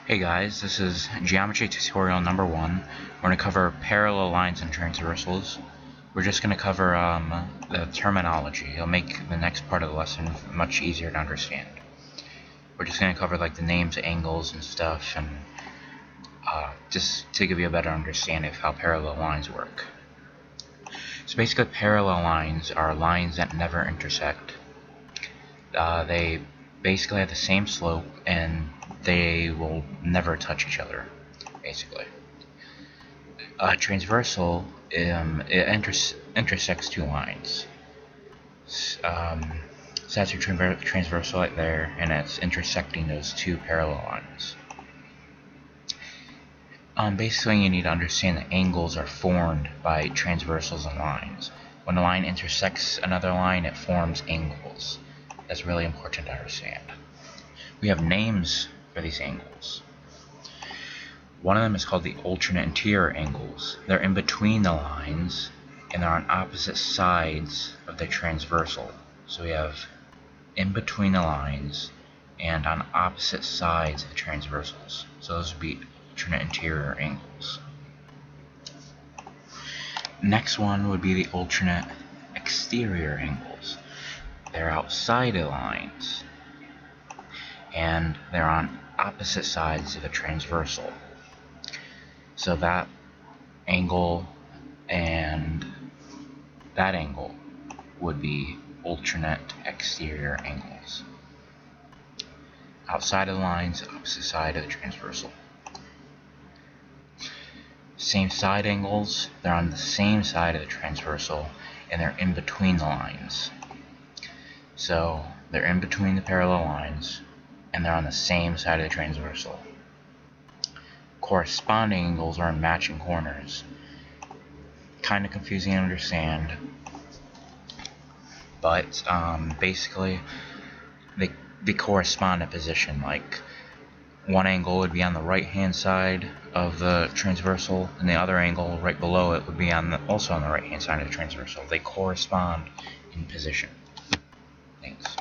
Hey guys, this is geometry tutorial number 1. We're going to cover parallel lines and transversals. We're just going to cover the terminology. It'll make the next part of the lesson much easier to understand. We're just going to cover like the names, angles, and stuff, and just to give you a better understanding of how parallel lines work. So basically, parallel lines are lines that never intersect. They basically have the same slope, and they will never touch each other, basically. Transversal, it intersects two lines. So that's your transversal right there, and it's intersecting those two parallel lines. Basically, you need to understand that angles are formed by transversals and lines. When a line intersects another line, it forms angles. That's really important to understand. We have names for these angles. One of them is called the alternate interior angles. They're in between the lines, and they're on opposite sides of the transversal. So we have in between the lines and on opposite sides of the transversals. So those would be alternate interior angles. Next one would be the alternate exterior angles. They're outside the lines, and they're on opposite sides of the transversal. So that angle and that angle would be alternate exterior angles. Outside of the lines, opposite side of the transversal. Same side angles, they're on the same side of the transversal, and they're in between the lines. So they're in between the parallel lines, and they're on the same side of the transversal. Corresponding angles are in matching corners. Kind of confusing to understand, but basically they correspond in position. Like one angle would be on the right hand side of the transversal, and the other angle right below it would be also on the right hand side of the transversal. They correspond in position. Thanks.